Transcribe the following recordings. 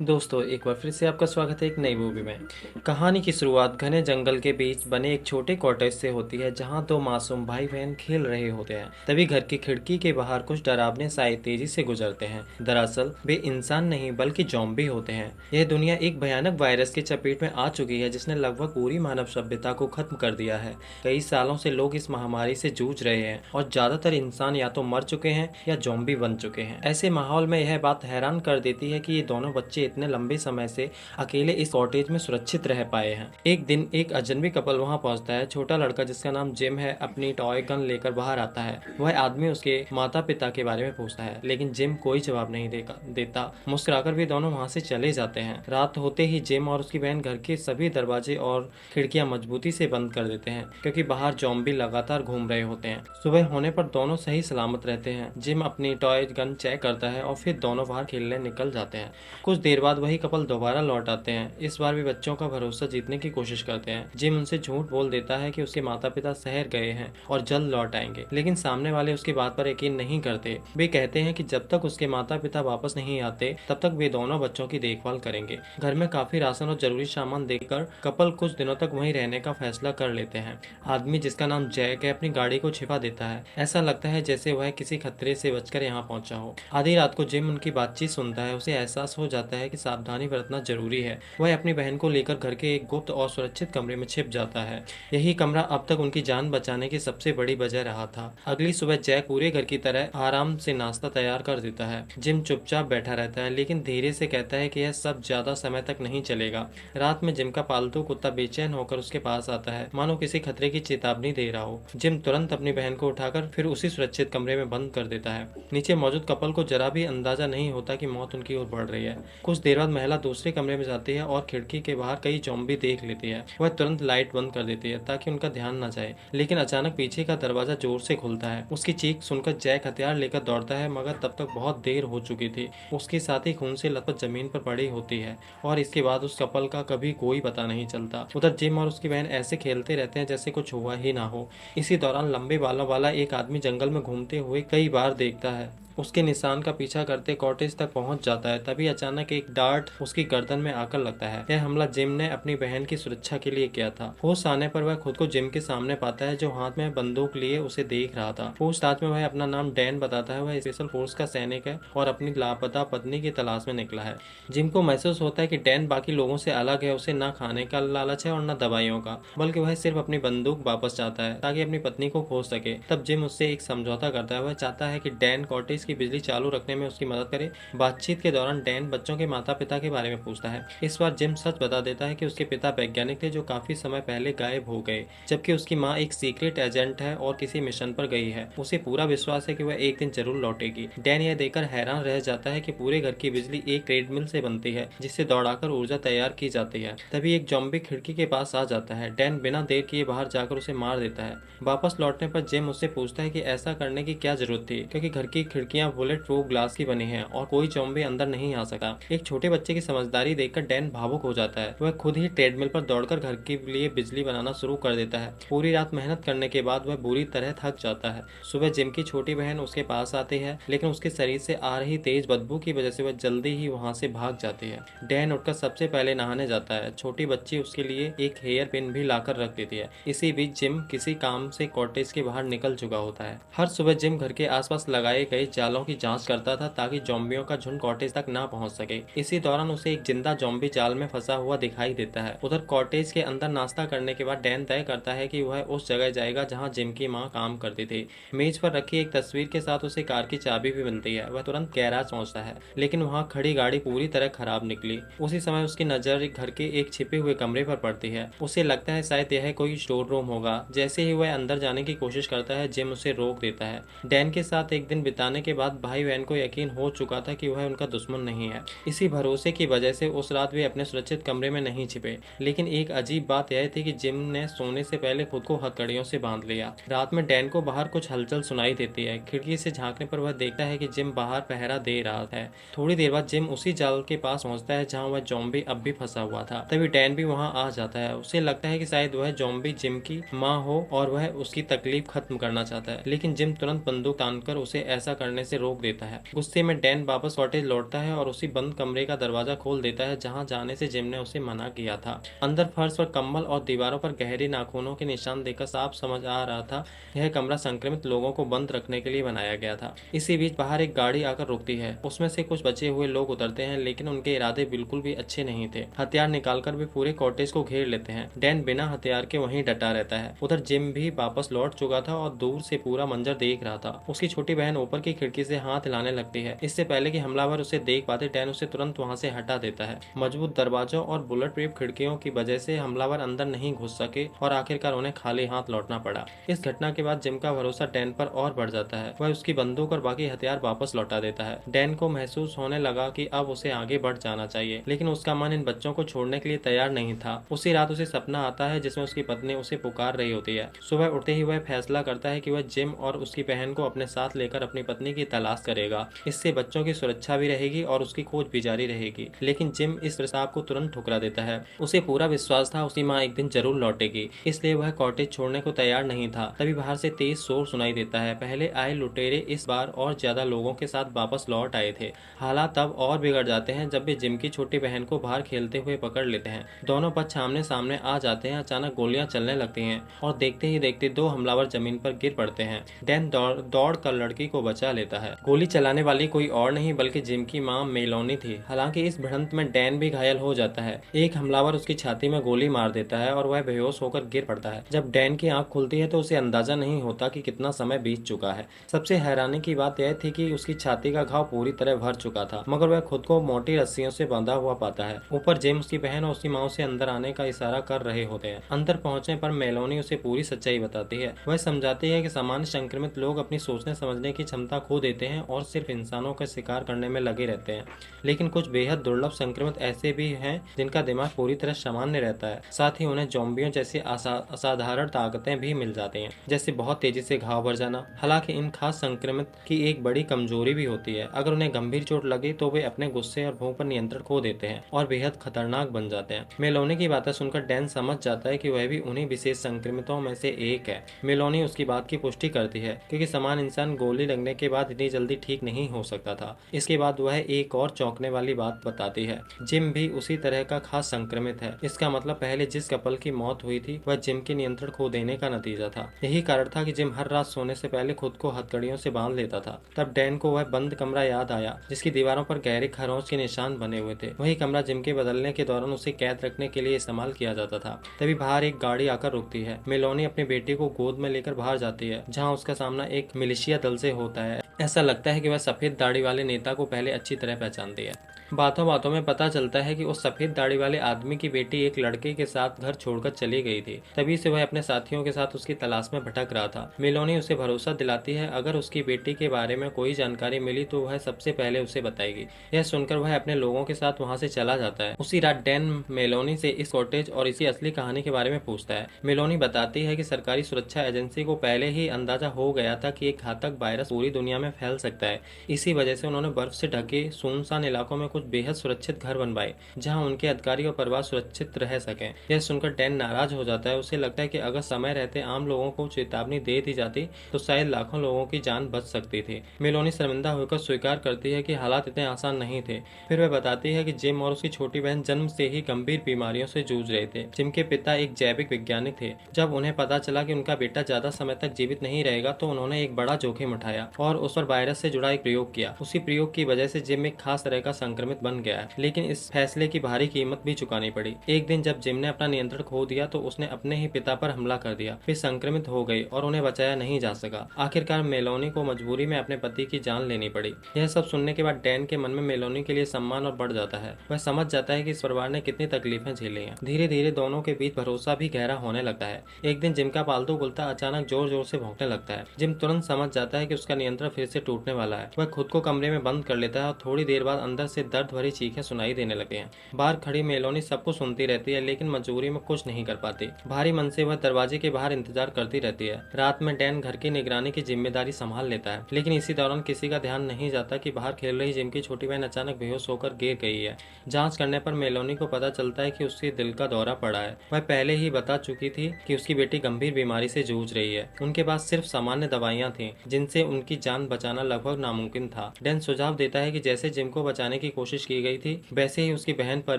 दोस्तों, एक बार फिर से आपका स्वागत है एक नई मूवी में। कहानी की शुरुआत घने जंगल के बीच बने एक छोटे कॉटेज से होती है, जहां दो मासूम भाई बहन खेल रहे होते हैं। तभी घर की खिड़की के बाहर कुछ डरावने साए तेजी से गुजरते हैं। दरअसल वे इंसान नहीं बल्कि ज़ॉम्बी होते हैं। यह दुनिया एक भयानक वायरस की चपेट में आ चुकी है, जिसने लगभग पूरी मानव सभ्यता को खत्म कर दिया है। कई सालों से लोग इस महामारी से जूझ रहे हैं और ज्यादातर इंसान या तो मर चुके हैं या ज़ॉम्बी बन चुके हैं। ऐसे माहौल में यह बात हैरान कर देती है कि ये दोनों बच्चे इतने लंबे समय से अकेले इस कॉटेज में सुरक्षित रह पाए हैं। एक दिन एक अजनबी कपल वहां पहुंचता है। छोटा लड़का जिसका नाम जिम है अपनी टॉय गन लेकर बाहर आता है। वह आदमी उसके माता पिता के बारे में पूछता है, लेकिन जिम कोई जवाब नहीं देता। मुस्कुराकर भी दोनों वहां से चले जाते हैं। रात होते ही जिम और उसकी बहन घर के सभी दरवाजे और खिड़कियां मजबूती से बंद कर देते हैं, क्योंकि बाहर ज़ॉम्बी लगातार घूम रहे होते हैं। सुबह होने पर दोनों सही सलामत रहते हैं। जिम अपनी टॉय गन चेक करता है और फिर दोनों बाहर खेलने निकल जाते हैं। कुछ देर बाद वही कपल दोबारा लौट आते हैं। इस बार भी बच्चों का भरोसा जीतने की कोशिश करते हैं। जिम उनसे झूठ बोल देता है कि उसके माता पिता शहर गए हैं और जल्द लौट आएंगे, लेकिन सामने वाले उसकी बात पर यकीन नहीं करते। वे कहते हैं कि जब तक उसके माता पिता वापस नहीं आते तब तक वे दोनों बच्चों की देखभाल करेंगे। घर में काफी राशन और जरूरी सामान देखकर कपल कुछ दिनों तक वहीं रहने का फैसला कर लेते हैं। आदमी जिसका नाम जैक है अपनी गाड़ी को छिपा देता है। ऐसा लगता है जैसे वह किसी खतरे से बचकर यहाँ पहुंचा हो। आधी रात को जिम उनकी बातचीत सुनता है। उसे एहसास हो जाता है कि सावधानी बरतना जरूरी है। वह अपनी बहन को लेकर घर के एक गुप्त और सुरक्षित कमरे में छिप जाता है। यही कमरा अब तक उनकी जान बचाने की सबसे बड़ी वजह रहा था। अगली सुबह जैक पूरे घर की तरह आराम से नाश्ता तैयार कर देता है। जिम चुपचाप बैठा रहता है, लेकिन धीरे से कहता है कि यह सब ज्यादा समय तक नहीं चलेगा। रात में जिम का पालतू कुत्ता बेचैन होकर उसके पास आता है, मानो किसी खतरे की चेतावनी दे रहा हो। जिम तुरंत अपनी बहन को उठाकर फिर उसी सुरक्षित कमरे में बंद कर देता है। नीचे मौजूद कपल को जरा भी अंदाजा नहीं होता कि मौत उनकी ओर बढ़ रही है। कुछ देर बाद महिला दूसरे कमरे में जाती है और खिड़की के बाहर कई ज़ॉम्बी देख लेती है। वह तुरंत लाइट बंद कर देती है ताकि उनका ध्यान न जाए, लेकिन अचानक पीछे का दरवाजा जोर से खुलता है। उसकी चीख सुनकर जैक हथियार लेकर दौड़ता है, मगर तब तक बहुत देर हो चुकी थी। उसके साथ ही खून से लथपथ जमीन पर पड़ी होती है और इसके बाद उस कपल का कभी कोई पता नहीं चलता। उधर जिम और उसकी बहन ऐसे खेलते रहते हैं जैसे कुछ हुआ ही ना हो। इसी दौरान लंबे बालों वाला एक आदमी जंगल में घूमते हुए कई बार देखता है। उसके निशान का पीछा करते कॉटेज तक पहुंच जाता है। तभी अचानक एक डार्ट उसकी गर्दन में आकर लगता है। यह हमला जिम ने अपनी बहन की सुरक्षा के लिए किया था। होश आने पर वह खुद को जिम के सामने पाता है, जो हाथ में बंदूक लिए उसे देख रहा था। पूछताछ में वह अपना नाम डैन बताता है। वह स्पेशल फोर्स का सैनिक है और अपनी लापता पत्नी की तलाश में निकला है। जिम को महसूस होता है कि डैन बाकी लोगों से अलग है। उसे न खाने का लालच है और न दवाइयों का, बल्कि वह सिर्फ अपनी बंदूक वापस चाहता है ताकि अपनी पत्नी को खोज सके। तब जिम उससे एक समझौता करता है। वह चाहता है कि डैन कॉटेज की बिजली चालू रखने में उसकी मदद करे। बातचीत के दौरान डैन बच्चों के माता पिता के बारे में पूछता है। इस बार जिम सच बता देता है कि उसके पिता वैज्ञानिक थे जो काफी समय पहले गायब हो गए, जबकि उसकी माँ एक सीक्रेट एजेंट है और किसी मिशन पर गई है। उसे पूरा विश्वास है कि वह एक दिन जरूर लौटेगी। डैन यह देखकर हैरान रह जाता है कि पूरे घर की बिजली एक ट्रेडमिल से बनती है, जिससे दौड़ाकर ऊर्जा तैयार की जाती है। तभी एक ज़ॉम्बी खिड़की के पास आ जाता है। डैन बिना देर किए बाहर जाकर उसे मार देता है। वापस लौटने पर जिम उससे पूछता है कि ऐसा करने की क्या जरूरत थी, क्योंकि घर की खिड़कियां बुलेट प्रूफ ग्लास की बनी है और कोई ज़ॉम्बी अंदर नहीं आ सका। एक छोटे बच्चे की समझदारी देखकर डैन भावुक हो जाता है। वह खुद ही ट्रेडमिल पर दौड़कर घर के लिए बिजली बनाना शुरू कर देता है। पूरी रात मेहनत करने के बाद वह बुरी तरह थक जाता है। सुबह जिम की छोटी बहन उसके पास आती है, लेकिन उसके शरीर से आ रही तेज बदबू की वजह से वह जल्दी ही वहां से भाग जाती है। डैन उठकर सबसे पहले नहाने जाता है। छोटी बच्ची उसके लिए एक हेयर पिन भी लाकर रख देती है। इसी बीच जिम किसी काम से कॉटेज के बाहर निकल चुका होता है। हर सुबह जिम घर के आसपास लगाए गए जालों की जांच करता था ताकि ज़ॉम्बियों का झुंड कॉटेज तक ना पहुंच सके। इसी दौरान उसे एक जिंदा ज़ॉम्बी जाल में फंसा हुआ दिखाई देता है। उधर कॉटेज के अंदर नाश्ता करने के बाद डैन तय करता है कि वह उस जगह जाएगा जहां जिम की मां काम करती थी। मेज पर रखी एक तस्वीर के साथ उसे कार की चाबी भी मिलती है। वह तुरंत गैराज पहुंचता है, लेकिन वहां खड़ी गाड़ी पूरी तरह खराब निकली। उसी समय उसकी नजर घर के एक छिपे हुए कमरे पर पड़ती है। उसे लगता है शायद यह कोई स्टोर रूम होगा। जैसे ही वह अंदर जाने की कोशिश करता है, जिम उसे रोक देता है। डैन के साथ एक दिन बिताने के बाद भाई बहन को यकीन हो चुका था कि वह उनका दुश्मन नहीं है। इसी भरोसे की वजह से उस रात वे अपने सुरक्षित कमरे में नहीं छिपे। लेकिन एक अजीब बात यह थी कि जिम ने सोने से पहले खुद को हथकड़ियों से बांध लिया। रात में डैन को बाहर कुछ हलचल सुनाई देती है। खिड़की से झांकने पर वह देखता है कि जिम बाहर पहरा दे रहा है। थोड़ी देर बाद जिम उसी जाल के पास पहुंचता है जहां वह ज़ॉम्बी अब भी फंसा हुआ था। तभी डैन भी वहां आ जाता है। उसे लगता है कि शायद वह ज़ॉम्बी जिम की माँ हो और वह उसकी तकलीफ खत्म करना चाहता है, लेकिन जिम तुरंत बंदूक तानकर उसे ऐसा करने करने से रोक देता है। गुस्से में डैन वापस कॉटेज लौटता है और उसी बंद कमरे का दरवाजा खोल देता है जहाँ जाने से जिम ने उसे मना किया था। अंदर फर्श पर कंबल और दीवारों पर गहरे नाखूनों के निशान देखकर साफ समझ आ रहा था यह कमरा संक्रमित लोगों को बंद रखने के लिए बनाया गया था। इसी बीच बाहर एक गाड़ी आकर रुकती है। उसमें से कुछ बचे हुए लोग उतरते हैं, लेकिन उनके इरादे बिल्कुल भी अच्छे नहीं थे। हथियार निकालकर वे पूरे कॉटेज को घेर लेते हैं। डैन बिना हथियार के वहीं डटा रहता है। उधर जिम भी वापस लौट चुका था और दूर से पूरा मंजर देख रहा था। उसकी छोटी बहन ऊपर की खिड़की से हाथ हिलाने लगती है। इससे पहले कि हमलावर उसे देख पाते, डैन उसे तुरंत वहां से हटा देता है। मजबूत दरवाजों और बुलेट प्रूफ खिड़कियों की वजह से हमलावर अंदर नहीं घुस सके और आखिरकार उन्हें खाली हाथ लौटना पड़ा। इस घटना के बाद जिम का भरोसा डैन पर और बढ़ जाता है। वह उसकी बंदूक और बाकी हथियार वापस लौटा देता है। डैन को महसूस होने लगा कि अब उसे आगे बढ़ जाना चाहिए, लेकिन उसका मन इन बच्चों को छोड़ने के लिए तैयार नहीं था। उसी रात उसे सपना आता है जिसमें उसकी पत्नी उसे पुकार रही होती है। सुबह उठते ही वह फैसला करता है कि वह जिम और उसकी बहन को अपने साथ लेकर अपनी पत्नी की तलाश करेगा। इससे बच्चों की सुरक्षा भी रहेगी और उसकी खोज भी जारी रहेगी। लेकिन जिम इस प्रस्ताव को तुरंत ठुकरा देता है। उसे पूरा विश्वास था उसकी माँ एक दिन जरूर लौटेगी, इसलिए वह कॉटेज छोड़ने को तैयार नहीं था। तभी बाहर से तेज शोर सुनाई देता है। पहले आए लुटेरे इस बार और ज्यादा लोगों के साथ वापस लौट आए थे। हालात तब और बिगड़ जाते हैं जब वे जिम की छोटी बहन को बाहर खेलते हुए पकड़ लेते हैं। दोनों पक्ष आमने सामने आ जाते हैं। अचानक गोलियां चलने लगती हैं और देखते ही देखते दो हमलावर जमीन पर गिर पड़ते हैं। डैन दौड़ कर लड़की को बचा लेता है। गोली चलाने वाली कोई और नहीं बल्कि जिम की मां मेलोनी थी। हालांकि इस भिड़ंत में डैन भी घायल हो जाता है। एक हमलावर उसकी छाती में गोली मार देता है और वह बेहोश होकर गिर पड़ता है। जब डैन की आंख खुलती है तो उसे अंदाजा नहीं होता कि कितना समय बीत चुका है। सबसे हैरानी की बात यह थी कि उसकी छाती का घाव पूरी तरह भर चुका था, मगर वह खुद को मोटी रस्सियों से बंधा हुआ पाता है। ऊपर जिम उसकी बहन और उसकी माँ से अंदर आने का इशारा कर रहे होते हैं। अंदर पहुंचने पर मेलोनी उसे पूरी सच्चाई बताती है। वह समझाती है कि सामान्य संक्रमित लोग अपनी सोचने समझने की क्षमता खो देते हैं और सिर्फ इंसानों का शिकार करने में लगे रहते हैं, लेकिन कुछ बेहद दुर्लभ संक्रमित ऐसे भी हैं जिनका दिमाग पूरी तरह सामान्य रहता है। साथ ही उन्हें ज़ॉम्बियों जैसी असाधारण ताकतें भी मिल जाती हैं, जैसे बहुत तेजी से घाव भर जाना। हालांकि इन खास संक्रमित की एक बड़ी कमजोरी भी होती है। अगर उन्हें गंभीर चोट लगे तो वे अपने गुस्से और भूख पर नियंत्रण खो देते हैं और बेहद खतरनाक बन जाते हैं। मेलोनी की बातें सुनकर डैन समझ जाता है कि वह भी उन्हीं विशेष संक्रमितों में से एक है। मेलोनी उसकी बात की पुष्टि करती है, क्योंकि समान इंसान गोली लगने के बाद इतनी जल्दी ठीक नहीं हो सकता था। इसके बाद वह एक और चौंकने वाली बात बताती है। जिम भी उसी तरह का खास संक्रमित है। इसका मतलब पहले जिस कपल की मौत हुई थी वह जिम के नियंत्रण खो देने का नतीजा था। यही कारण था कि जिम हर रात सोने से पहले खुद को हथकड़ियों से बांध लेता था। तब डैन को वह बंद कमरा याद आया जिसकी दीवारों पर गहरे खरोंच के निशान बने हुए थे। वही कमरा जिम के बदलने के दौरान उसे कैद रखने के लिए इस्तेमाल किया जाता था। तभी बाहर एक गाड़ी आकर रुकती है। मेलोनी अपनी बेटी को गोद में लेकर बाहर जाती है, जहाँ उसका सामना एक मिलिशिया दल से होता है। ऐसा लगता है कि वह सफेद दाढ़ी वाले नेता को पहले अच्छी तरह पहचानती है। बातों बातों में पता चलता है कि उस सफेद दाढ़ी वाले आदमी की बेटी एक लड़के के साथ घर छोड़कर चली गई थी। तभी से वह अपने साथियों के साथ उसकी तलाश में भटक रहा था। मेलोनी उसे भरोसा दिलाती है अगर उसकी बेटी के बारे में कोई जानकारी मिली तो वह सबसे पहले उसे बताएगी। यह सुनकर वह अपने लोगों के साथ वहां से चला जाता है। उसी रात डैन मेलोनी से इस कॉटेज और इसी असली कहानी के बारे में पूछता है। मेलोनी बताती है कि सरकारी सुरक्षा एजेंसी को पहले ही अंदाजा हो गया था कि एक घातक वायरस पूरी दुनिया में फैल सकता है। इसी वजह से उन्होंने बर्फ से ढके सुनसान इलाकों में कुछ बेहद सुरक्षित घर बनवाए जहां उनके अधिकारी और परिवार सुरक्षित रह सकें। यह सुनकर डैन नाराज हो जाता है। उसे लगता है कि अगर समय रहते आम लोगों को चेतावनी दे दी जाती तो शायद लाखों लोगों की जान बच सकती थी। मेलोनी शर्मिंदा होकर स्वीकार करती है कि हालात इतने आसान नहीं थे। फिर वह बताती है कि जिम और उसकी छोटी बहन जन्म से ही गंभीर बीमारियों से जूझ रहे थे। जिम के पिता एक जैविक वैज्ञानिक थे। जब उन्हें पता चला कि उनका बेटा ज्यादा समय तक जीवित नहीं रहेगा तो उन्होंने एक बड़ा जोखिम उठाया और उस पर वायरस से जुड़ा एक प्रयोग किया। उसी प्रयोग की वजह से जिम एक खास तरह का संक्रमित बन गया है, लेकिन इस फैसले की भारी कीमत भी चुकानी पड़ी। एक दिन जब जिम ने अपना नियंत्रण खो दिया तो उसने अपने ही पिता पर हमला कर दिया। फिर संक्रमित हो गई और उन्हें बचाया नहीं जा सका। आखिरकार मेलोनी को मजबूरी में अपने पति की जान लेनी पड़ी। यह सब सुनने के बाद डैन के मन में मेलोनी के लिए सम्मान और बढ़ जाता है। वह समझ जाता है कि इस परिवार ने कितनी तकलीफें झेली हैं। धीरे धीरे दोनों के बीच भरोसा भी गहरा होने लगता है। एक दिन जिम का पालतू कुत्ता अचानक जोर जोर से भौंकने लगता है। जिम तुरंत समझ जाता है कि उसका नियंत्रण फिर से टूटने वाला है। वह खुद को कमरे में बंद कर लेता है और थोड़ी देर बाद अंदर से दर्द दर्द भरी चीखें सुनाई देने लगे हैं। बाहर खड़ी मेलोनी सब कुछ सुनती रहती है, लेकिन मजबूरी में कुछ नहीं कर पाती। भारी मन से वह दरवाजे के बाहर इंतजार करती रहती है। रात में डैन घर की निगरानी की जिम्मेदारी संभाल लेता है, लेकिन इसी दौरान किसी का ध्यान नहीं जाता कि बाहर खेल रही जिम की छोटी बहन अचानक बेहोश होकर गिर गई है। जांच करने पर मेलोनी को पता चलता है कि उसके दिल का दौरा पड़ा है। वह पहले ही बता चुकी थी कि उसकी बेटी गंभीर बीमारी से जूझ रही है। उनके पास सिर्फ सामान्य दवाइयां थीं, जिनसे उनकी जान बचाना लगभग नामुमकिन था। डैन सुझाव देता है कि जैसे जिम को बचाने की कोशिश की गई थी, वैसे ही उसकी बहन पर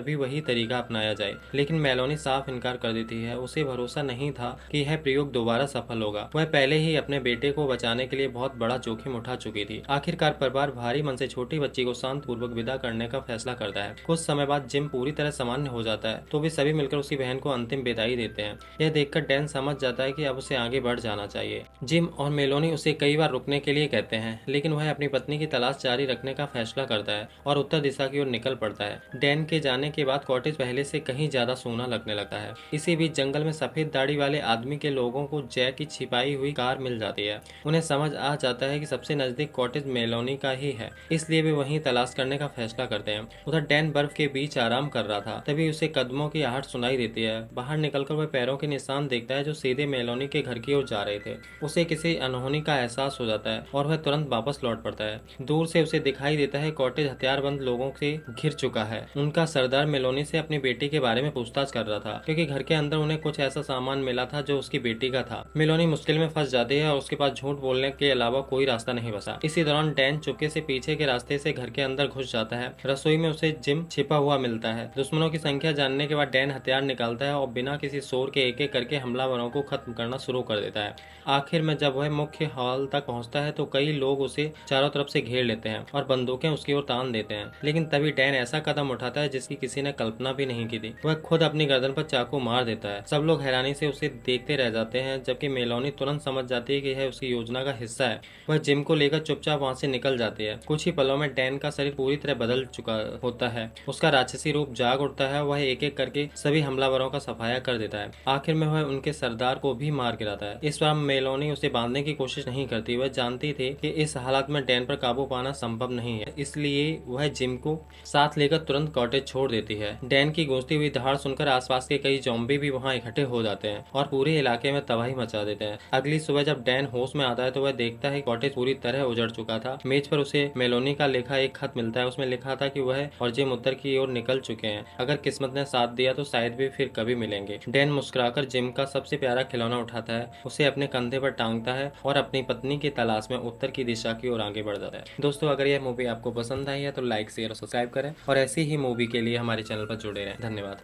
भी वही तरीका अपनाया जाए, लेकिन मेलोनी साफ इनकार कर देती है। उसे भरोसा नहीं था कि यह प्रयोग दोबारा सफल होगा। वह पहले ही अपने बेटे को बचाने के लिए बहुत बड़ा जोखिम उठा चुकी थी। आखिरकार परिवार भारी मन से छोटी बच्ची को शांत पूर्वक विदा करने का फैसला करता है। कुछ समय बाद जिम पूरी तरह सामान्य हो जाता है, तो वे सभी मिलकर उसकी बहन को अंतिम विदाई देते हैं। यह देखकर डैन समझ जाता है कि अब उसे आगे बढ़ जाना चाहिए। जिम और मेलोनी उसे कई बार रुकने के लिए कहते हैं, लेकिन वह अपनी पत्नी की तलाश जारी रखने का फैसला करता है और उत्तर दिशा की ओर निकल पड़ता है। डैन के जाने के बाद कॉटेज पहले से कहीं ज्यादा सूना लगने लगता है। इसी बीच जंगल में सफेद दाढ़ी वाले आदमी के लोगों को जय की छिपाई हुई कार मिल जाती है। उन्हें समझ आ जाता है कि सबसे नजदीक कॉटेज मेलोनी का ही है, इसलिए वे वहीं तलाश करने का फैसला करते हैं। उधर डैन बर्फ के बीच आराम कर रहा था, तभी उसे कदमों की आहट सुनाई देती है। बाहर निकलकर वह पैरों के निशान देखता है जो सीधे मेलोनी के घर की ओर जा रहे थे। उसे किसी अनहोनी का एहसास हो जाता है और वह तुरंत वापस लौट पड़ता है। दूर से उसे दिखाई देता है कॉटेज हथियारबंद लोगों से घिर चुका है। उनका सरदार मेलोनी से अपनी बेटी के बारे में पूछताछ कर रहा था, क्योंकि घर के अंदर उन्हें कुछ ऐसा सामान मिला था जो उसकी बेटी का था। मेलोनी मुश्किल में फंस जाती है और उसके पास झूठ बोलने के अलावा कोई रास्ता नहीं बचा। इसी दौरान डैन चुपके से पीछे के रास्ते से घर के अंदर घुस जाता है। रसोई में उसे जिम छिपा हुआ मिलता है। दुश्मनों की संख्या जानने के बाद डैन हथियार निकालता है और बिना किसी शोर के एक एक करके हमलावरों को खत्म करना शुरू कर देता है। आखिर में जब वह मुख्य हॉल तक पहुंचता है तो कई लोग उसे चारों तरफ से घेर लेते हैं और बंदूकें उसकी ओर तान देते हैं, लेकिन तभी डैन ऐसा कदम उठाता है जिसकी किसी ने कल्पना भी नहीं की थी। वह खुद अपनी गर्दन पर चाकू मार देता है। सब लोग हैरानी से उसे देखते रह जाते हैं, जबकि मेलोनी तुरंत समझ जाती है कि यह उसकी योजना का हिस्सा है। वह जिम को लेकर चुपचाप वहां से निकल जाती है। कुछ ही पलों में डैन का शरीर पूरी तरह बदल चुका होता है। उसका राक्षसी रूप जाग उठता है। वह एक एक करके सभी हमलावरों का सफाया कर देता है। आखिर में वह उनके सरदार को भी मार गिराता है। इस बार मेलोनी उसे बांधने की कोशिश नहीं करती। वह जानती थी कि इस हालात में डैन पर काबू पाना संभव नहीं है, इसलिए वह जिम को साथ लेकर तुरंत कॉटेज छोड़ देती है। डैन की गूंजती हुई दहाड़ सुनकर आसपास के कई ज़ॉम्बी भी वहां इकट्ठे हो जाते हैं और पूरे इलाके में तबाही मचा देते हैं। अगली सुबह जब डैन होश में आता है तो वह देखता है कॉटेज पूरी तरह उजड़ चुका था। मेज पर उसे मेलोनी का लिखा एक खत मिलता है। उसमें लिखा था कि वह और जिम उत्तर की ओर निकल चुके हैं। अगर किस्मत ने साथ दिया तो शायद भी फिर कभी मिलेंगे। डैन मुस्कुराकर जिम का सबसे प्यारा खिलौना उठाता है, उसे अपने कंधे पर टांगता है और अपनी पत्नी की तलाश में उत्तर की दिशा की ओर आगे बढ़ जाता है। दोस्तों, अगर यह मूवी आपको पसंद आई है तो लाइक शेयर और सब्सक्राइब करें और ऐसी ही मूवी के लिए हमारे चैनल पर जुड़े रहें। धन्यवाद।